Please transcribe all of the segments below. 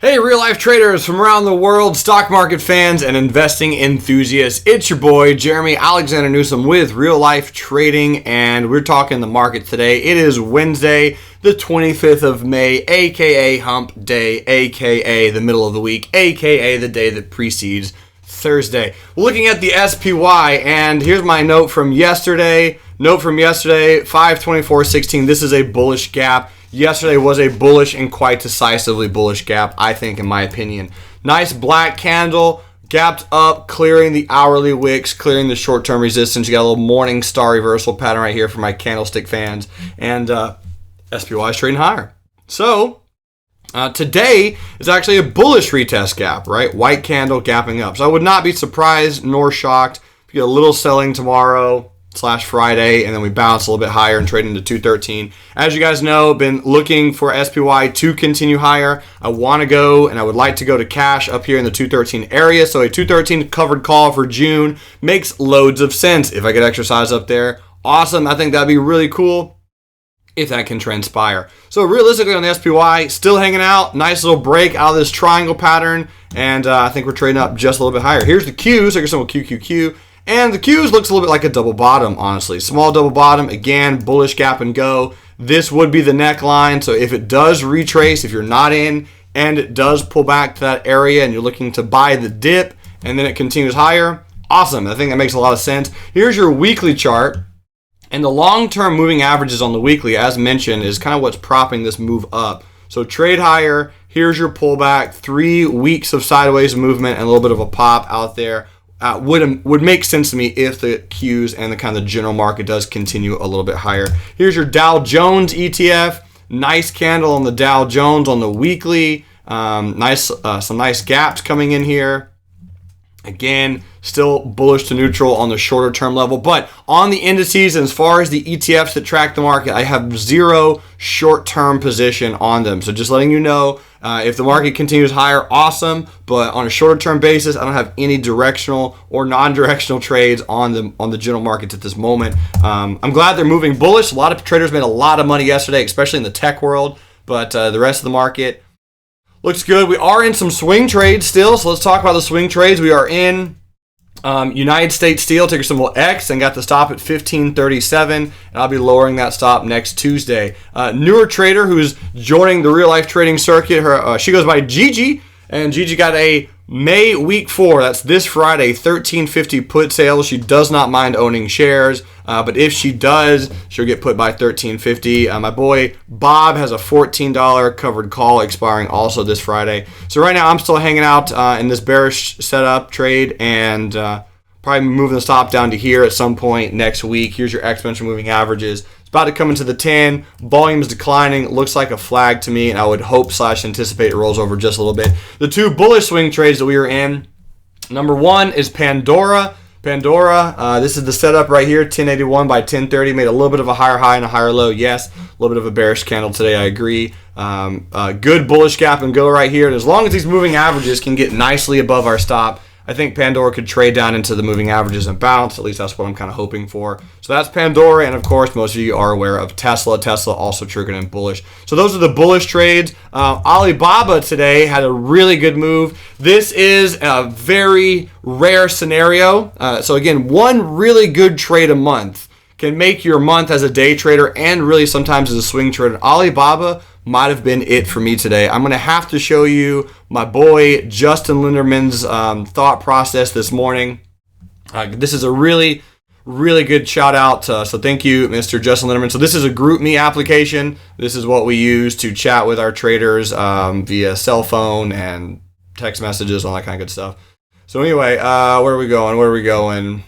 Hey, real-life traders from around the world, stock market fans, and investing enthusiasts. It's your boy, Jeremy Alexander Newsom with Real Life Trading, and we're talking the market today. It is Wednesday, the 25th of May, a.k.a. Hump Day, a.k.a. the middle of the week, a.k.a. the day that precedes Thursday. We're looking at the SPY, and here's my note from yesterday. 524.16. This is a bullish gap. Yesterday was a bullish and quite decisively bullish gap, I think, in my opinion. Nice black candle, gapped up, clearing the hourly wicks, clearing the short-term resistance. You got a little morning star reversal pattern right here for my candlestick fans. And SPY is trading higher. So today is actually a bullish retest gap, right? White candle gapping up. So I would not be surprised nor shocked if you get a little selling tomorrow / Friday, and then we bounce a little bit higher and trade into 213. As you guys know, been looking for SPY to continue higher. I want to go, and I would like to go to cash up here in the 213 area. So a 213 covered call for June makes loads of sense. If I get exercise up there, awesome. I think that'd be really cool if that can transpire. So realistically on the SPY, still hanging out. Nice little break out of this triangle pattern, and I think we're trading up just a little bit higher. Here's the Qs. So here's some QQQ. And the Qs looks a little bit like a double bottom, honestly. Small double bottom, again, bullish gap and go. This would be the neckline, so if it does retrace, if you're not in, and it does pull back to that area and you're looking to buy the dip, and then it continues higher, awesome. I think that makes a lot of sense. Here's your weekly chart, and the long-term moving averages on the weekly, as mentioned, is kind of what's propping this move up. So trade higher, here's your pullback, 3 weeks of sideways movement and a little bit of a pop out there. Would make sense to me if the Qs and the kind of the general market does continue a little bit higher. Here's your Dow Jones ETF. Nice candle on the Dow Jones on the weekly. Some nice gaps coming in here. Again, still bullish to neutral on the shorter term level, but on the indices and as far as the ETFs that track the market, I have zero short-term position on them. So just letting you know, if the market continues higher, awesome, but on a shorter-term basis, I don't have any directional or non-directional trades on the general markets at this moment. I'm glad they're moving bullish. A lot of traders made a lot of money yesterday, especially in the tech world, but the rest of the market looks good. We are in some swing trades still, so let's talk about the swing trades. We are in United States Steel, ticker symbol X, and got the stop at 1537, and I'll be lowering that stop next Tuesday. Newer trader who's joining the real life trading circuit, she goes by Gigi, and Gigi got a May week 4, that's this Friday, 1350 put sale. She does not mind owning shares, but if she does, she'll get put by 1350. My boy Bob has a $14 covered call expiring also this Friday. So right now I'm still hanging out in this bearish setup trade, and probably moving the stop down to here at some point next week. Here's your exponential moving averages. It's about to come into the 10. Volume is declining. It looks like a flag to me, and I would hope / anticipate it rolls over just a little bit. The 2 bullish swing trades that we are in, number 1 is Pandora. This is the setup right here, 1081 by 1030. Made a little bit of a higher high and a higher low. Yes, a little bit of a bearish candle today, I agree. Good bullish gap and go right here. And as long as these moving averages can get nicely above our stop, I think Pandora could trade down into the moving averages and bounce. At least that's what I'm kind of hoping for. So that's Pandora. And of course, most of you are aware of Tesla. Tesla also triggered in bullish. So those are the bullish trades. Alibaba today had a really good move. This is a very rare scenario. So again, one really good trade a month can make your month as a day trader and really sometimes as a swing trader. Alibaba might have been it for me today. I'm going to have to show you my boy Justin Linderman's thought process this morning. This is a really, really good shout out. So thank you, Mr. Justin Linderman. So this is a GroupMe application. This is what we use to chat with our traders via cell phone and text messages, all that kind of good stuff. So anyway, where are we going?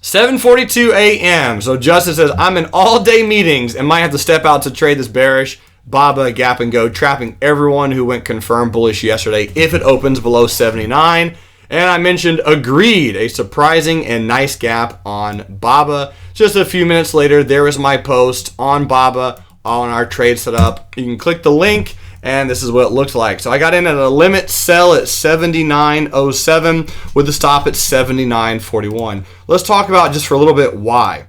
7:42 a.m. So Justin says, I'm in all-day meetings and might have to step out to trade this bearish Baba gap and go, trapping everyone who went confirmed bullish yesterday if it opens below 79. And I mentioned agreed, a surprising and nice gap on Baba. Just a few minutes later, there was my post on Baba on our trade setup. You can click the link, and this is what it looks like. So I got in at a limit sell at 79.07 with the stop at 79.41. Let's talk about just for a little bit why.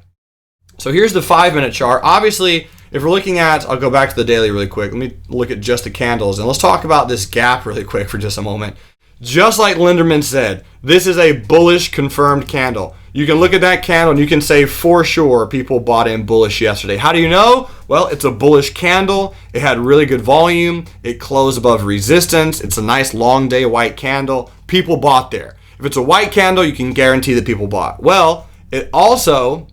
So here's the 5-minute chart. Obviously, if we're looking at, I'll go back to the daily really quick. Let me look at just the candles, and let's talk about this gap really quick for just a moment. Just like Linderman said, this is a bullish confirmed candle. You can look at that candle and you can say for sure people bought in bullish yesterday. How do you know? Well, it's a bullish candle. It had really good volume. It closed above resistance. It's a nice long day white candle. People bought there. If it's a white candle, you can guarantee that people bought. Well, it also,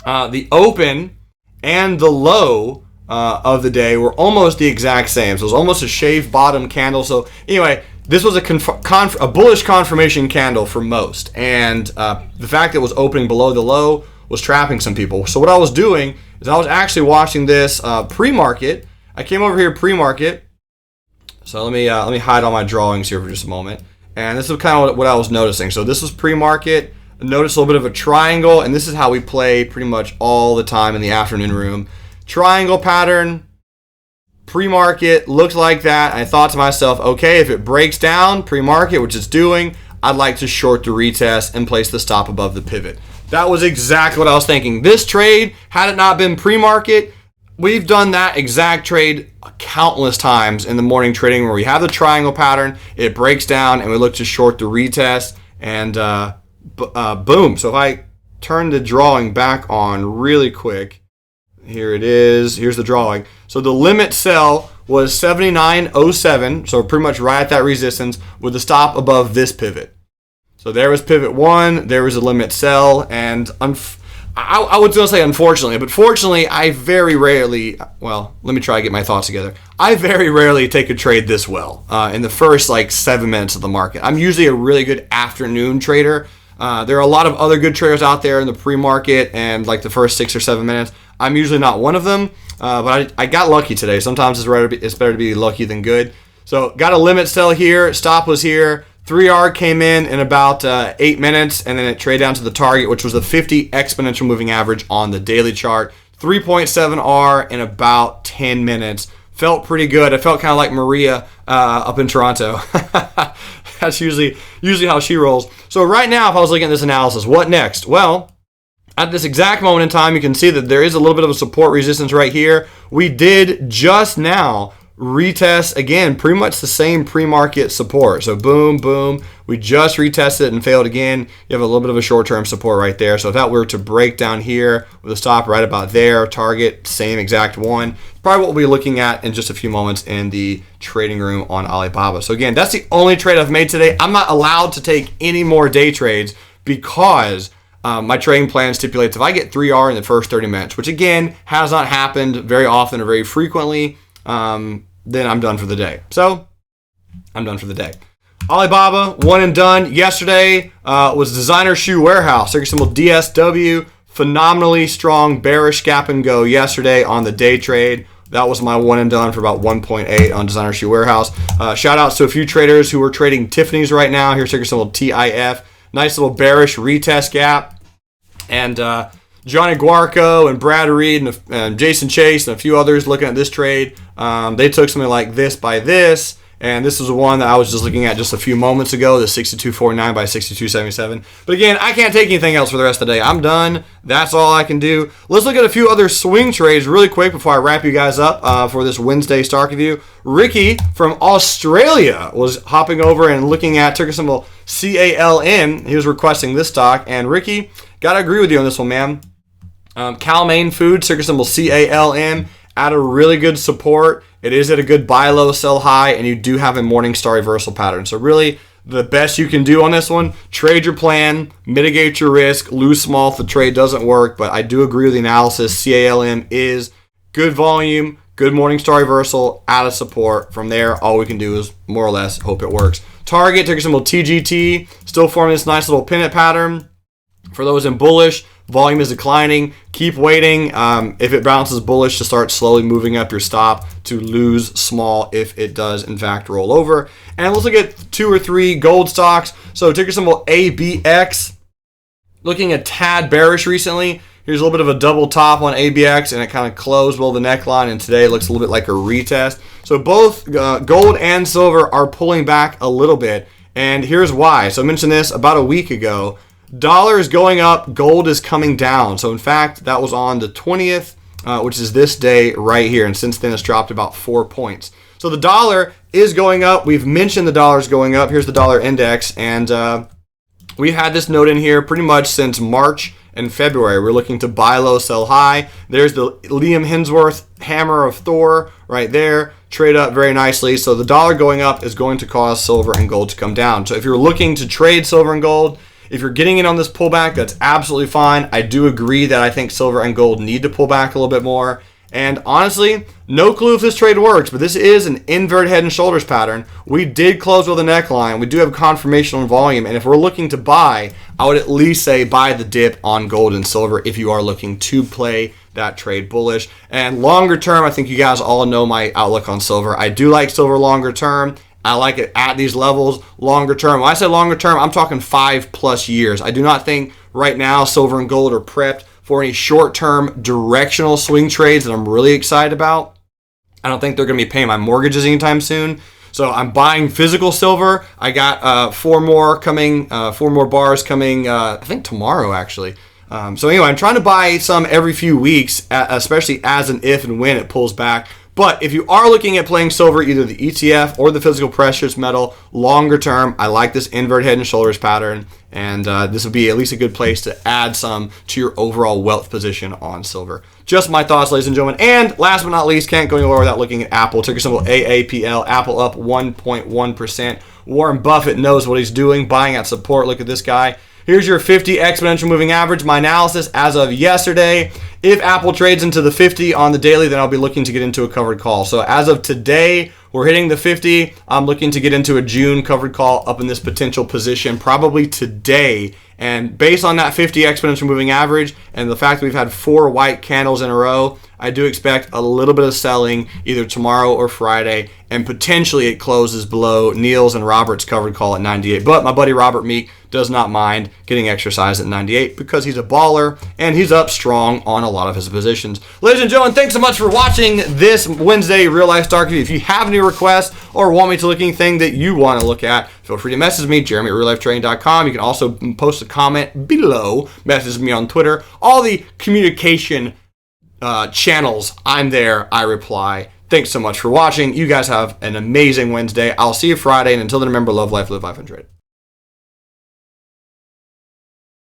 the open and the low of the day were almost the exact same. So it was almost a shaved bottom candle. So anyway, this was a bullish confirmation candle for most. And the fact that it was opening below the low was trapping some people. So what I was doing is I was actually watching this pre-market. I came over here pre-market. So let me hide all my drawings here for just a moment. And this is kind of what I was noticing. So this was pre-market. Notice a little bit of a triangle. And this is how we play pretty much all the time in the afternoon room. Triangle pattern. Pre-market looked like that. I thought to myself, okay, if it breaks down pre-market, which it's doing, I'd like to short the retest and place the stop above the pivot. That was exactly what I was thinking. This trade, had it not been pre-market, we've done that exact trade countless times in the morning trading where we have the triangle pattern, it breaks down, and we look to short the retest, and boom. So if I turn the drawing back on really quick, here it is. Here's the drawing. So the limit sell was 79.07, so pretty much right at that resistance with the stop above this pivot. So there was pivot 1, there was a limit sell, and I would still say unfortunately, but fortunately I very rarely, well, let me try to get my thoughts together. I very rarely take a trade this well in the first 7 minutes of the market. I'm usually a really good afternoon trader. There are a lot of other good traders out there in the pre-market and the first 6 or 7 minutes. I'm usually not one of them, but I got lucky today. Sometimes it's better to be lucky than good. So got a limit sell here. Stop was here. 3R came in about 8 minutes, and then it traded down to the target, which was the 50 exponential moving average on the daily chart. 3.7R in about 10 minutes. Felt pretty good. I felt kind of like Maria up in Toronto. That's usually how she rolls. So right now, if I was looking at this analysis, what next? Well, at this exact moment in time, you can see that there is a little bit of a support resistance right here. We did just now retest, again, pretty much the same pre-market support. So boom, boom. We just retested it and failed again. You have a little bit of a short-term support right there. So if that were to break down here with a stop right about there, target, same exact one, probably what we'll be looking at in just a few moments in the trading room on Alibaba. So again, that's the only trade I've made today. I'm not allowed to take any more day trades because my trading plan stipulates if I get 3R in the first 30 minutes, which again has not happened very often or very frequently, then I'm done for the day. So I'm done for the day. Alibaba, one and done. Yesterday was Designer Shoe Warehouse, ticker symbol DSW. Phenomenally strong bearish gap and go yesterday on the day trade. That was my one and done for about 1.8 on Designer Shoe Warehouse. Shout outs to a few traders who are trading Tiffany's right now. Here's ticker symbol TIF. Nice little bearish retest gap. And Johnny Guarco and Brad Reed and Jason Chase and a few others looking at this trade. They took something like this by this. And this is the one that I was just looking at just a few moments ago, the 62.49 by 62.77. But again, I can't take anything else for the rest of the day. I'm done. That's all I can do. Let's look at a few other swing trades really quick before I wrap you guys up for this Wednesday stock review. Ricky from Australia was hopping over and looking at ticker symbol CALM. He was requesting this stock. And Ricky, got to agree with you on this one, man. Cal-Maine Foods, ticker symbol CALM. At a really good support. It is at a good buy low, sell high, and you do have a morning star reversal pattern. So really, the best you can do on this one, trade your plan, mitigate your risk, lose small if the trade doesn't work. But I do agree with the analysis. CALM is good volume, good morning star reversal, out of support. From there, all we can do is more or less hope it works. Target, ticker symbol TGT, still forming this nice little pennant pattern. For those in bullish, volume is declining. Keep waiting. If it bounces bullish, to start slowly moving up your stop to lose small if it does, in fact, roll over. And let's look at 2 or 3 gold stocks. So ticker symbol ABX. Looking a tad bearish recently. Here's a little bit of a double top on ABX, and it kind of closed below the neckline, and today it looks a little bit like a retest. So both gold and silver are pulling back a little bit, and here's why. So I mentioned this about a week ago. Dollar is going up, gold is coming down. So in fact, that was on the 20th which is this day right here. And since then, it's dropped about 4 points. So the dollar is going up. We've mentioned the dollar's going up. Here's the dollar index. And we had this note in here pretty much since March and February. We're looking to buy low, sell high. There's the Liam Hemsworth hammer of Thor right there. Trade up very nicely. So the dollar going up is going to cause silver and gold to come down. So if you're looking to trade silver and gold, if you're getting in on this pullback, that's absolutely fine. I do agree that I think silver and gold need to pull back a little bit more. And honestly, no clue if this trade works, but this is an inverted head and shoulders pattern. We did close with a neckline. We do have confirmation on volume. And if we're looking to buy, I would at least say buy the dip on gold and silver if you are looking to play that trade bullish. And longer term, I think you guys all know my outlook on silver. I do like silver longer term. I like it at these levels longer term. When I say longer term, I'm talking 5+ years. I do not think right now silver and gold are prepped for any short-term directional swing trades that I'm really excited about. I don't think they're going to be paying my mortgages anytime soon. So I'm buying physical silver. I got 4 more coming, 4 more bars coming, I think tomorrow actually. So anyway, I'm trying to buy some every few weeks, especially as and if and when it pulls back. But if you are looking at playing silver, either the ETF or the physical precious metal, longer term, I like this inverted head and shoulders pattern. And this would be at least a good place to add some to your overall wealth position on silver. Just my thoughts, ladies and gentlemen. And last but not least, can't go anywhere without looking at Apple. Ticker symbol AAPL. Apple up 1.1%. Warren Buffett knows what he's doing, buying at support. Look at this guy. Here's your 50 exponential moving average. My analysis as of yesterday. If Apple trades into the 50 on the daily, then I'll be looking to get into a covered call. So as of today, we're hitting the 50. I'm looking to get into a June covered call up in this potential position probably today. And based on that 50 exponential moving average and the fact that we've had 4 white candles in a row, I do expect a little bit of selling either tomorrow or Friday, and potentially it closes below Neil's and Robert's covered call at 98. But my buddy Robert Meek does not mind getting exercise at 98 because he's a baller and he's up strong on a lot of his positions. Ladies and gentlemen, thanks so much for watching this Wednesday Real Life Stock Review. If you have any requests or want me to look anything that you want to look at, feel free to message me, jeremy@reallifetrading.com. You can also post a comment below, message me on Twitter. All the communication channels, I'm there, I reply. Thanks so much for watching. You guys have an amazing Wednesday. I'll see you Friday, and until then, remember, love life, live life, and trade.